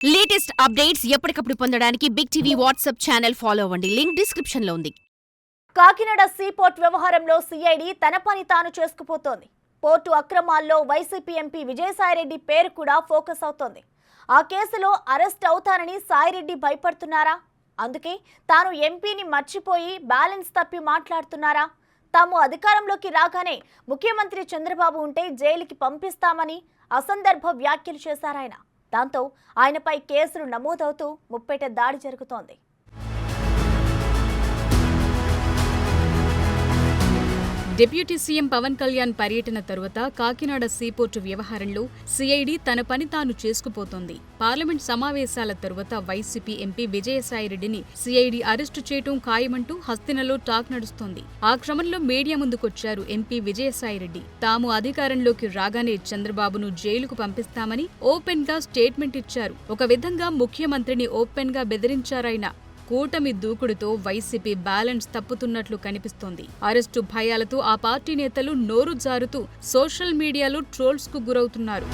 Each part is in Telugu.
లేటెస్ట్ అప్డేట్స్ ఎప్పటికప్పుడు పొందడానికి big TV WhatsApp channel follow అవ్వండి. లింక్ డిస్క్రిప్షన్ లో ఉంది. కాకినాడ సీపోర్ట్ వ్యవహారంలో సిఐడి తన పని తాను చేసుకుపోతోంది. పోర్టు అక్రమాల్లో వైసీపీ ఎంపీ విజయసాయిరెడ్డి పేరు కూడా ఫోకస్ అవుతోంది. ఆ కేసులో అరెస్ట్ అవుతానని సాయిరెడ్డి భయపడుతున్నారా? అందుకే తాను ఎంపీని మర్చిపోయి బ్యాలెన్స్ తప్పి మాట్లాడుతున్నారా? తాము అధికారంలోకి రాగానే ముఖ్యమంత్రి చంద్రబాబు ఉంటే జైలుకి పంపిస్తామని అసందర్భ వ్యాఖ్యలు చేశారాయన. దాంతో ఆయనపై కేసులు నమోదవుతూ ముప్పేట దాడి జరుగుతోంది. డిప్యూటీ సీఎం పవన్ కళ్యాణ్ పర్యటన తరువాత కాకినాడ సీపోర్టు వ్యవహారంలో సిఐడి తన పని తాను చేసుకుపోతోంది. పార్లమెంట్ సమావేశాల తరువాత వైసీపీ ఎంపీ విజయసాయిరెడ్డిని సిఐడి అరెస్టు చేయటం ఖాయమంటూ హస్తినలో టాక్ నడుస్తోంది. ఆ క్రమంలో మీడియా ముందుకొచ్చారు ఎంపీ విజయసాయిరెడ్డి. తాము అధికారంలోకి రాగానే చంద్రబాబును జైలుకు పంపిస్తామని ఓపెన్ గా స్టేట్మెంట్ ఇచ్చారు. ఒక విధంగా ముఖ్యమంత్రిని ఓపెన్ గా బెదిరించారాయన. కూటమి దూకుడుతో వైసీపీ బ్యాలెన్స్ తప్పుతున్నట్లు కనిపిస్తోంది. అరెస్టు భయాలతో ఆ పార్టీ నేతలు నోరు జారుతూ సోషల్ మీడియాలో ట్రోల్స్ కు గురవుతున్నారు.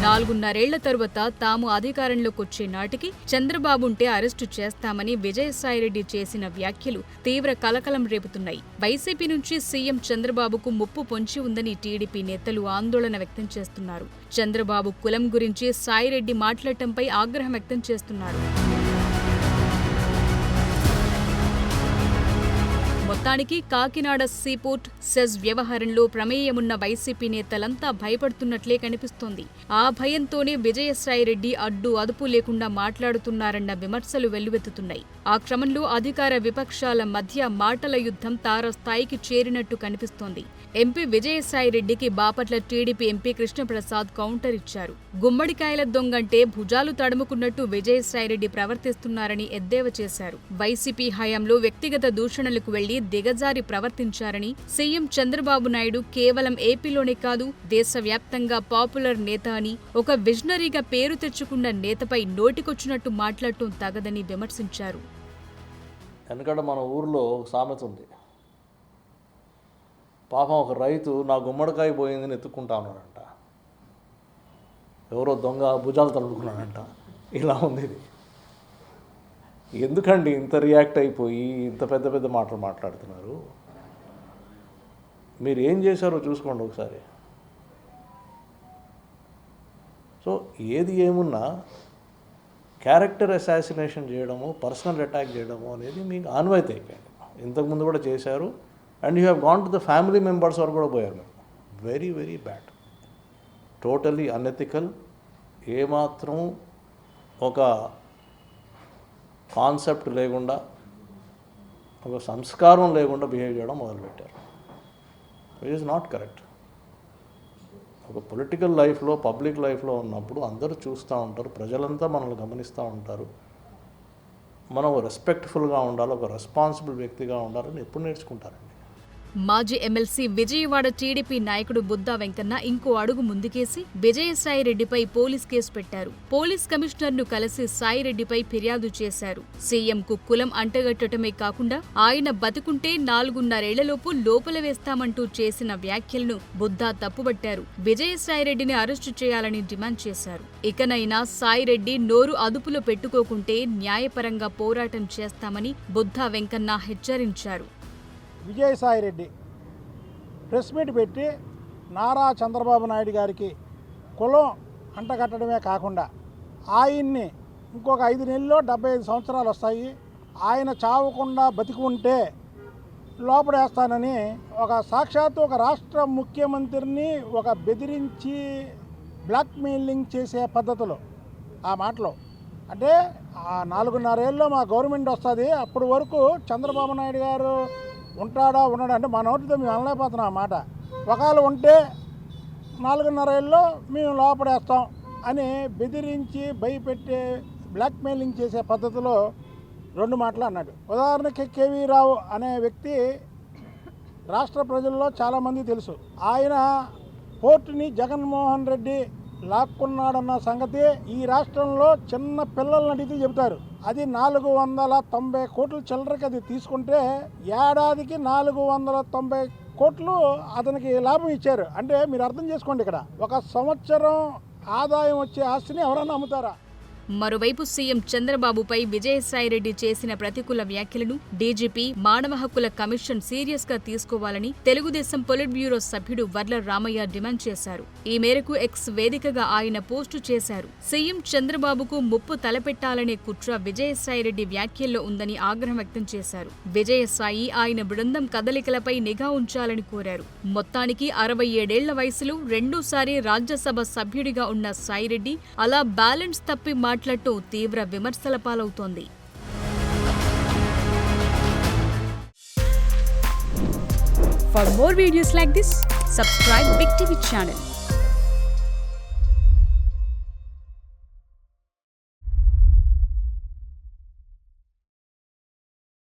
4.5 తరువాత తాము అధికారంలోకొచ్చే నాటికి చంద్రబాబుంటే అరెస్టు చేస్తామని విజయసాయిరెడ్డి చేసిన వ్యాఖ్యలు తీవ్ర కలకలం రేపుతున్నాయి. వైసీపీ నుంచి సీఎం చంద్రబాబుకు ముప్పు పొంచి ఉందని టీడీపీ నేతలు ఆందోళన వ్యక్తం చేస్తున్నారు. చంద్రబాబు కులం గురించి సాయిరెడ్డి మాట్లాడటంపై ఆగ్రహం వ్యక్తం చేస్తున్నారు. మొత్తానికి కాకినాడ సీపోర్ట్ సెజ్ వ్యవహారంలో ప్రమేయమున్న వైసీపీ నేతలంతా భయపడుతున్నట్లే కనిపిస్తోంది. ఆ భయంతోనే విజయసాయిరెడ్డి అడ్డు అదుపు లేకుండా మాట్లాడుతున్నారన్న విమర్శలు వెల్లువెత్తుతున్నాయి. ఆ క్రమంలో అధికార విపక్షాల మధ్య మాటల యుద్ధం తారస్థాయికి చేరినట్టు కనిపిస్తోంది. ఎంపీ విజయసాయిరెడ్డికి Bapatla TDP MP Krishnaprasad counter ఇచ్చారు. గుమ్మడికాయల దొంగంటే భుజాలు తడుముకున్నట్టు విజయసాయిరెడ్డి ప్రవర్తిస్తున్నారని ఎద్దేవా చేశారు. వైసీపీ హయాంలో వ్యక్తిగత దూషణలకు వెళ్లి దిగజారి ప్రవర్తించారని, సీఎం చంద్రబాబు నాయుడు కేవలం ఏపీలోనే కాదు దేశవ్యాప్తంగా పాపులర్ నేత అని, ఒక విజనరీగా పేరు తెచ్చుకున్న నేతపై నోటికొచ్చినట్టు మాట్లాడటం తగదని విమర్శించారు. ఎందుకంటే మన ఊర్లో సామెత ఉంది, పాపం ఒక రైతు నా గుమ్మడికాయ పోయిందని ఎత్తుక్కుంటా ఉన్నాడంట, ఎవరో దొంగ భుజాలు తడుపుకున్నాడంట. ఇలా ఉంది ఇది. ఎందుకండి ఇంత రియాక్ట్ అయిపోయి ఇంత పెద్ద పెద్ద మాటలు మాట్లాడుతున్నారు? మీరు ఏం చేశారో చూసుకోండి ఒకసారి. సో ఏది ఏమున్నా క్యారెక్టర్ అసాసినేషన్ చేయడము, పర్సనల్ అటాక్ చేయడము అనేది మీకు ఆన్వాయితీ అయిపోయింది. ఇంతకుముందు కూడా చేశారు. And you have gone to the family members వరకు కూడా పోయారు. మీరు very very bad, totally unethical. ఏమాత్రం ఒక కాన్సెప్ట్ లేకుండా, ఒక సంస్కారం లేకుండా బిహేవ్ చేయడం మొదలుపెట్టారు. It is not correct. ఒక పొలిటికల్ లైఫ్లో, పబ్లిక్ లైఫ్లో ఉన్నప్పుడు అందరూ చూస్తూ ఉంటారు, ప్రజలంతా మనల్ని గమనిస్తూ ఉంటారు. మనం రెస్పెక్ట్ఫుల్గా ఉండాలి, ఒక రెస్పాన్సిబుల్ వ్యక్తిగా ఉండాలని ఎప్పుడు నేర్చుకుంటారండి. మాజీ ఎమ్మెల్సీ విజయవాడ టీడీపీ నాయకుడు బుద్దా వెంకన్న ఇంకో అడుగు ముందుకేసి విజయసాయిరెడ్డిపై పోలీస్ కేసు పెట్టారు. పోలీస్ కమిషనర్ను కలిసి సాయిరెడ్డిపై ఫిర్యాదు చేశారు. సీఎంకు కులం అంటగట్టడమే కాకుండా ఆయన బతుకుంటే 4.5 లోపల వేస్తామంటూ చేసిన వ్యాఖ్యలను బుద్దా తప్పుబట్టారు. విజయసాయిరెడ్డిని అరెస్టు చేయాలని డిమాండ్ చేశారు. ఇకనైనా సాయిరెడ్డి నోరు అదుపులో పెట్టుకోకుంటే న్యాయపరంగా పోరాటం చేస్తామని బుద్దా వెంకన్న హెచ్చరించారు. విజయసాయిరెడ్డి ప్రెస్ మీట్ పెట్టి నారా చంద్రబాబు నాయుడు గారికి కులం అంటగట్టడమే కాకుండా ఆయన్ని ఇంకొక 5 నెలల్లో 75 సంవత్సరాలు వస్తాయి, ఆయన చావకుండా బతికి ఉంటే లోపడేస్తానని ఒక సాక్షాత్తు ఒక రాష్ట్ర ముఖ్యమంత్రిని ఒక బెదిరించి బ్లాక్మెయిలింగ్ చేసే పద్ధతిలో ఆ మాటలో, అంటే 4.5 ఏళ్ళలో మా గవర్నమెంట్ వస్తుంది, అప్పటి వరకు చంద్రబాబు నాయుడు గారు ఉంటాడా ఉన్నాడా అంటే మా నోటితో మేము అనలేకపోతున్నాం ఆ మాట. ఒకవేళ ఉంటే 4.5 ఏళ్ళలో మేము లోపడేస్తాం అని బెదిరించి భయపెట్టే బ్లాక్మెయిలింగ్ చేసే పద్ధతిలో 2 మాటలు అన్నాడు. ఉదాహరణకి కేవీ రావు అనే వ్యక్తి రాష్ట్ర ప్రజల్లో చాలామంది తెలుసు. ఆయన పోర్టుని జగన్మోహన్ రెడ్డి లాక్కున్నాడన్న సంగతి ఈ రాష్ట్రంలో చిన్న పిల్లలను అడిగితే చెబుతారు. అది 490 కోట్ల చిల్లరకి అది తీసుకుంటే ఏడాదికి 490 కోట్లు అతనికి లాభం ఇచ్చారు. అంటే మీరు అర్థం చేసుకోండి, ఇక్కడ 1 సంవత్సరం ఆదాయం వచ్చే ఆస్తిని ఎవరన్నా అమ్ముతారా? మరోవైపు సీఎం చంద్రబాబుపై విజయసాయిరెడ్డి చేసిన ప్రతికూల వ్యాఖ్యలను డీజీపీ మానవ హక్కుల కమిషన్ సీరియస్ గా తీసుకోవాలని తెలుగుదేశం పొలిట్ బ్యూరో సభ్యుడు వర్ల రామయ్య డిమాండ్ చేశారు. ఈ మేరకు ఎక్స్ వేదికగా ఆయన పోస్టు చేశారు. సీఎం చంద్రబాబుకు ముప్పు తలపెట్టాలనే కుట్ర విజయసాయిరెడ్డి వ్యాఖ్యల్లో ఉందని ఆగ్రహం వ్యక్తం చేశారు. విజయసాయి ఆయన బృందం కదలికలపై నిఘా ఉంచాలని కోరారు. మొత్తానికి 67 వయసులో రెండోసారి రాజ్యసభ సభ్యుడిగా ఉన్న సాయిరెడ్డి అలా బ్యాలెన్స్ తప్పి మాట్లాడుతూ తీవ్ర విమర్శల పాలవుతోంది. For more videos like this, subscribe Big TV channel.